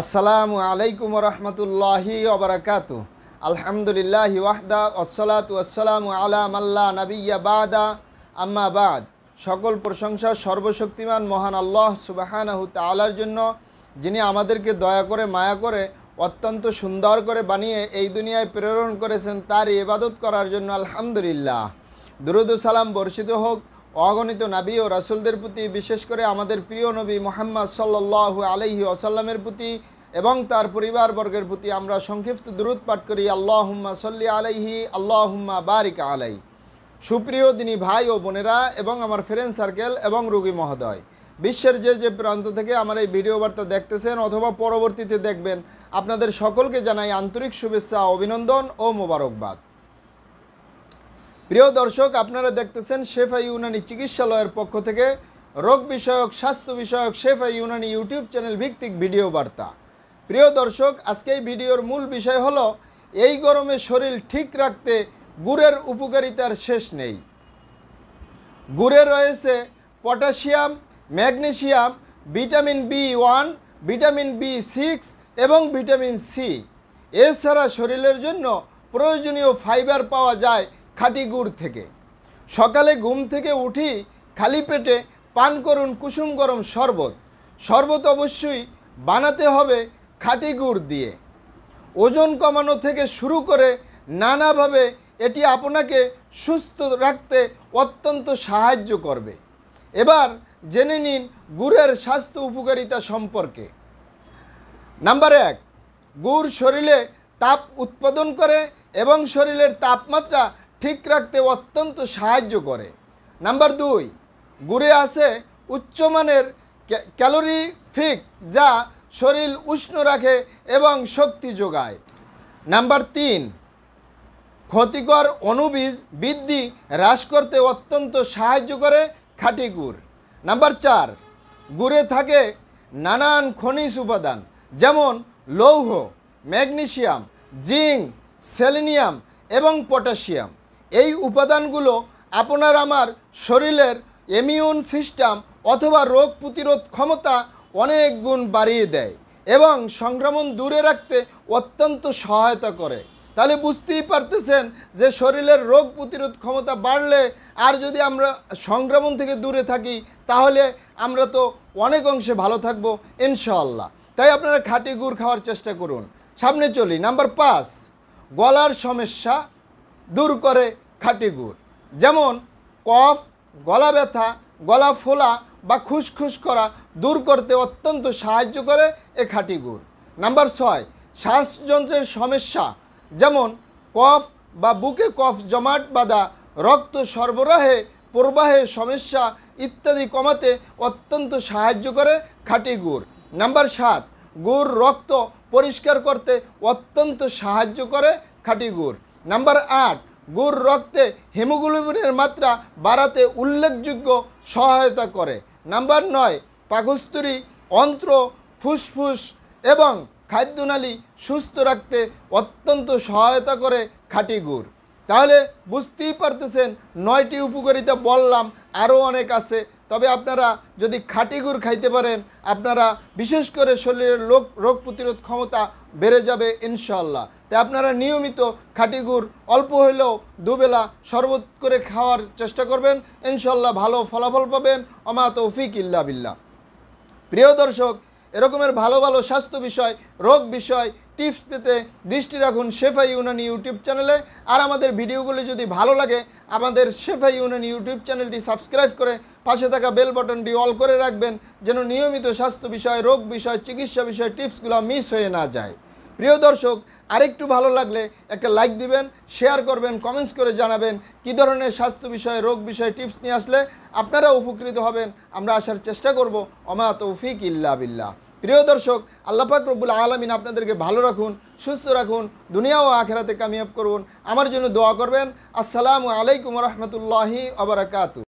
আসসালামু আলাইকুম রহমতুল্লাহি ওবরাকাতু। আলহামদুলিল্লাহি ওয়াহদা ওয়াসসালাতু ওয়াসসালামু আলা মাল্লা নাবিয়্যা বাদা আম্মা বাদ। সকল প্রশংসা সর্বশক্তিমান মহান আল্লাহ সুবহানাহু তাআলার জন্য, যিনি আমাদেরকে দয়া করে মায়া করে অত্যন্ত সুন্দর করে বানিয়ে এই দুনিয়ায় প্রেরণ করেছেন তার ইবাদত করার জন্য আলহামদুলিল্লাহ। দুরূদ ও সালাম বর্ষিত হোক অগণিত নবী ও রাসূলদের প্রতি, বিশেষ করে আমাদের প্রিয় নবী মুহাম্মদ সাল্লাল্লাহু আলাইহি ওয়াসাল্লামের প্রতি এবং তার পরিবারবর্গের প্রতি। আমরা সংক্ষিপ্ত দুরূদ পাঠ করি, আল্লাহুম্মা সাল্লি আলাইহি আল্লাহুম্মা বারিক আলাই। সুপ্রিয় দিনী ভাই ও বোনেরা এবং আমার ফ্রেন্ড সার্কেল এবং রোগী মহোদয়, বিশ্বের যে প্রান্ত থেকে আমার এই ভিডিও বার্তা দেখতেছেন অথবা পরবর্তীতে দেখবেন, আপনাদের সকলকে জানাই আন্তরিক শুভেচ্ছা, অভিনন্দন ও মোবারকবাদ। প্রিয় দর্শক, আপনারা দেখতেছেন শেফা ইউনানি চিকিৎসালয়ের পক্ষ থেকে রোগ বিষয়ক, স্বাস্থ্য বিষয়ক শেফা ইউনানি ইউটিউব চ্যানেল ভিত্তিক ভিডিও বার্তা। প্রিয় দর্শক, আজকে এই ভিডিওর মূল বিষয় হলো, এই গরমে শরীর ঠিক রাখতে গুড়ের উপকারিতার শেষ নেই। গুড়ে রয়েছে পটাশিয়াম, ম্যাগনেসিয়াম, ভিটামিন বি1, ভিটামিন বি6 এবং ভিটামিন সি। এছাড়া শরীরের জন্য প্রয়োজনীয় ফাইবার পাওয়া যায় খাঁটি গুড় থেকে। সকালে ঘুম থেকে উঠি খালি পেটে পান করুন কুসুম গরম শরবত। শরবত অবশ্যই বানাতে হবে খাঁটি গুড় দিয়ে। ওজন কমানো থেকে শুরু করে নানাভাবে এটি আপনাকে সুস্থ রাখতে অত্যন্ত সাহায্য করবে। এবার জেনে নিন গুড়ের স্বাস্থ্য উপকারিতা সম্পর্কে। নাম্বার 1, গুড় শরীরে তাপ উৎপাদন করে এবং শরীরের তাপমাত্রা ঠিক রাখতে অত্যন্ত সাহায্য করে। নাম্বার 2, গুড়ে আছে উচ্চমানের ক্যালোরিফিক, যা শরীর উষ্ণ রাখে এবং শক্তি যোগায়। নাম্বার 3, ক্ষতিকর অণুবীজ বৃদ্ধি হ্রাস করতে অত্যন্ত সাহায্য করে খাঁটি গুড়। নাম্বার 4, গুড়ে থাকে নানান খনিজ উপাদান, যেমন লৌহ, ম্যাগনেসিয়াম, জিঙ্ক, সেলেনিয়াম এবং পটাশিয়াম। এই উপাদানগুলো আপনার আমার শরীরের ইমিউন সিস্টেম অথবা রোগ প্রতিরোধ ক্ষমতা অনেক গুণ বাড়িয়ে দেয় এবং সংক্রমণ দূরে রাখতে অত্যন্ত সহায়তা করে। তাহলে বুঝতেই পারতেছেন যে শরীরের রোগ প্রতিরোধ ক্ষমতা বাড়লে আর যদি আমরা সংক্রমণ থেকে দূরে থাকি, তাহলে আমরা তো অনেক অংশে ভালো থাকবো ইনশাআল্লাহ। তাই আপনারা খাঁটি গুড় খাওয়ার চেষ্টা করুন। সামনে চলি। নাম্বার 5, গলার সমস্যা দূর করে খাঁটি গুড়, যেমন কফ, গলা ব্যথা, গলা ফোলা বা খুসখুস করা দূর করতে অত্যন্ত সাহায্য করে এ খাঁটি গুড়। নাম্বার 6, শ্বাসযন্ত্রের সমস্যা, যেমন কফ বা বুকে কফ জমাট বাঁধা, রক্ত সরবরাহে প্রবাহে সমস্যা ইত্যাদি কমাতে অত্যন্ত সাহায্য করে খাঁটি গুড়। নাম্বার 7, গুড় রক্ত পরিষ্কার করতে অত্যন্ত সাহায্য করে খাঁটি গুড়। নাম্বার 8, গুড় রক্তে হিমোগ্লোবিনের মাত্রা বাড়াতে উল্লেখযোগ্য সহায়তা করে। নাম্বার 9, পাকস্থলী, অন্ত্র, ফুসফুস এবং খাদ্যনালী সুস্থ রাখতে অত্যন্ত সহায়তা করে খাঁটি গুড়। তাহলে বুঝতেই পারতেছেন 9টি উপকারিতা বললাম, আরও অনেক আছে। তবে আপনারা যদি খাঁটি গুড় খাইতে পারেন, আপনারা বিশেষ করে শরীরের রোগ প্রতিরোধ ক্ষমতা বেড়ে যাবে ইনশাআল্লাহ। তাই আপনারা নিয়মিত খাঁটি গুড় অল্প হলেও দুবেলা শরবত করে খাওয়ার চেষ্টা করবেন, ইনশাআল্লাহ ভালো ফলাফল পাবেন। ওমা তৌফিক ইল্লা বিল্লাহ। প্রিয় দর্শক, এরকমের ভালো ভালো স্বাস্থ্য বিষয়, রোগ বিষয় টিপস পেতে দৃষ্টি রাখুন শেফা ইউনানি ইউটিউব চ্যানেলে। আর আমাদের ভিডিওগুলি যদি ভালো লাগে, আমাদের শেফা ইউনানি ইউটিউব চ্যানেলটি সাবস্ক্রাইব করে পাশে থাকা বেল বাটনটি অল করে রাখবেন, যেন নিয়মিত স্বাস্থ্য বিষয়, রোগ বিষয়, চিকিৎসা বিষয় টিপসগুলো মিস হয়ে না যায়। প্রিয় দর্শক, আরেকটু ভালো লাগলে একটা লাইক দিবেন, শেয়ার করবেন, কমেন্টস করে জানাবেন কী ধরনের স্বাস্থ্য বিষয়, রোগ বিষয় টিপস নিয়ে আসলে আপনারা উপকৃত হবেন। আমরা আসার চেষ্টা করব। ওমা তৌফিক ইল্লা বিল্লাহ। প্রিয় দর্শক, আল্লাহ পাক রব্বুল আলামিন আপনাদেরকে ভালো রাখুন, সুস্থ রাখুন, দুনিয়া ও আখিরাতে কামিয়াব করুন। আমার জন্য দোয়া করবেন। আসসালামু আলাইকুম রহমতুল্লাহি ওয়া বারাকাতুহু।